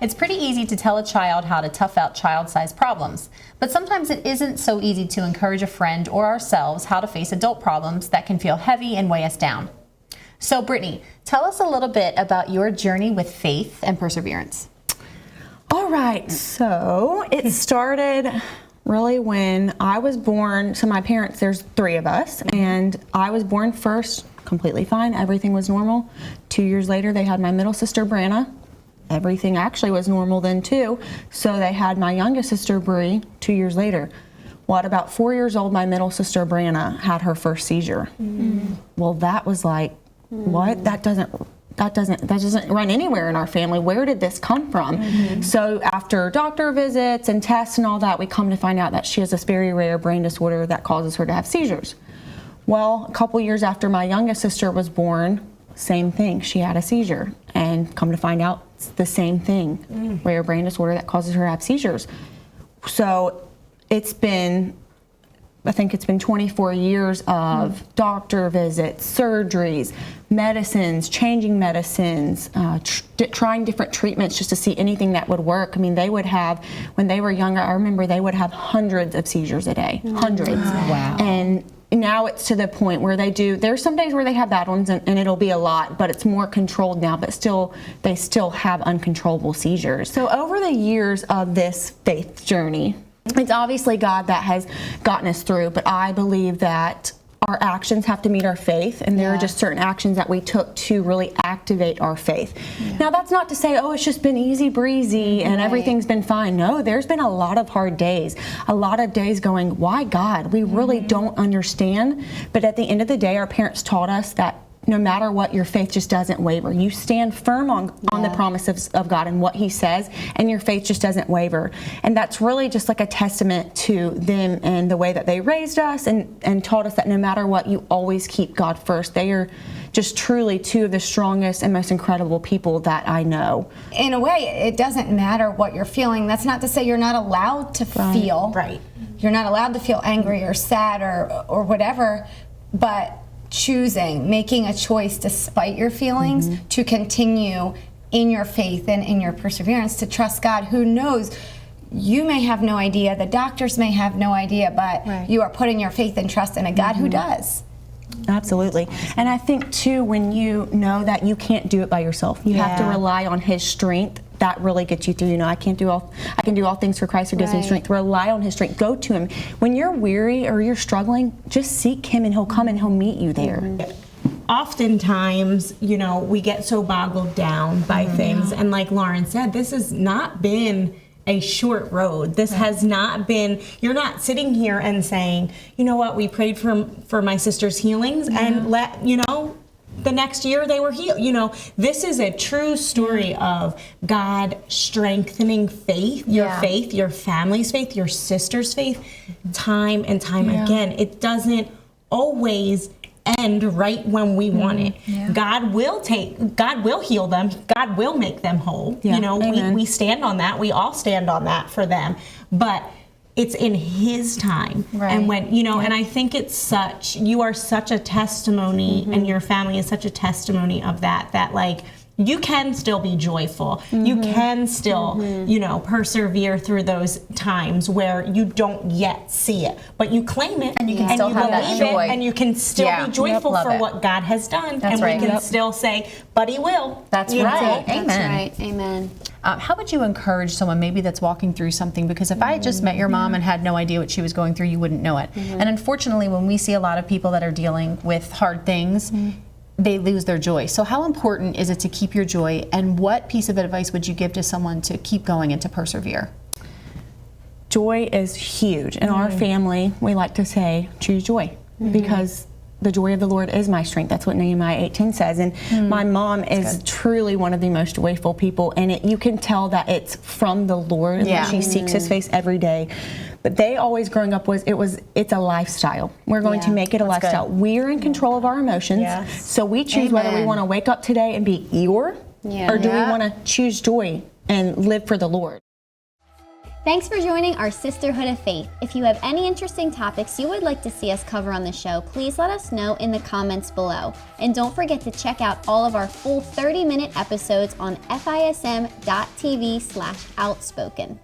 It's pretty easy to tell a child how to tough out child-sized problems, but sometimes it isn't so easy to encourage a friend or ourselves how to face adult problems that can feel heavy and weigh us down. So Brittany, tell us a little bit about your journey with faith and perseverance. All right, so it started really when I was born. So my parents, there's 3 of us, and I was born first, completely fine. Everything was normal. 2 years later, they had my middle sister, Brianna. Everything actually was normal then too. So they had my youngest sister, Bree, 2 years later. Well, at about 4 years old, my middle sister, Brianna, had her first seizure. Well, that was like, what? That doesn't run anywhere in our family. Where did this come from? So after doctor visits and tests and all that, we come to find out that she has this very rare brain disorder that causes her to have seizures. Well, a couple years after my youngest sister was born, same thing. She had a seizure, and come to find out it's the same thing, rare brain disorder that causes her to have seizures. So I think it's been 24 years of doctor visits, surgeries, medicines, changing medicines, trying different treatments just to see anything that would work. I mean, they would have, when they were younger, I remember they would have hundreds of seizures a day, hundreds. Wow. And now it's to the point where there's some days where they have bad ones and it'll be a lot, but it's more controlled now, but they still have uncontrollable seizures. So over the years of this faith journey, it's obviously God that has gotten us through, but I believe that our actions have to meet our faith, and there are just certain actions that we took to really activate our faith. Now, that's not to say, oh, it's just been easy breezy and everything's been fine. No, there's been a lot of hard days, a lot of days going, why God? We really don't understand. But at the end of the day, our parents taught us that no matter what, your faith just doesn't waver. You stand firm on the promises of God and what He says, and your faith just doesn't waver. And that's really just like a testament to them and the way that they raised us and taught us that no matter what, you always keep God first. They are just truly 2 of the strongest and most incredible people that I know. In a way, it doesn't matter what you're feeling. That's not to say you're not allowed to feel. Right. You're not allowed to feel angry or sad or whatever, but making a choice despite your feelings to continue in your faith and in your perseverance, to trust God, who knows. You may have no idea, the doctors may have no idea, but you are putting your faith and trust in a God who does. Absolutely. And I think too, when you know that you can't do it by yourself, you have to rely on His strength. That really gets you through. You know, I can do all things for Christ who gives me strength. Rely on His strength. Go to Him. When you're weary or you're struggling, just seek Him and He'll come and He'll meet you there. Oftentimes, you know, we get so boggled down by things, and like Lauren said, this has not been a short road. This has not been, you're not sitting here and saying, you know what, we prayed for my sister's healings and the next year they were healed. You know, this is a true story of God strengthening faith, your faith, your family's faith, your sister's faith, time and time again. It doesn't always end right when we want it. God will heal them. God will make them whole. You know, we stand on that. We all stand on that for them. But it's in His time. And when, you know, and I think you are such a testimony, and your family is such a testimony of that like, you can still be joyful. You can still, you know, persevere through those times where you don't yet see it, but you claim it, and you can still have that joy, and you can still be joyful for what God has done. We can still say, but He will. That's right. Amen. That's right. Amen. How would you encourage someone maybe that's walking through something? Because if I had just met your mom and had no idea what she was going through, you wouldn't know it. And unfortunately, when we see a lot of people that are dealing with hard things, they lose their joy. So how important is it to keep your joy, and what piece of advice would you give to someone to keep going and to persevere? Joy is huge. In our family, we like to say, choose joy, because the joy of the Lord is my strength. That's what Nehemiah 8:10 says. And my mom is truly one of the most joyful people, and you can tell that it's from the Lord. She seeks His face every day. But they always, growing up, it's a lifestyle. We're going to make it a lifestyle. Good. We're in control of our emotions. So we choose whether we want to wake up today and be Eeyore, or do we want to choose joy and live for the Lord. Thanks for joining our Sisterhood of Faith. If you have any interesting topics you would like to see us cover on the show, please let us know in the comments below. And don't forget to check out all of our full 30-minute episodes on FISM.tv/outspoken.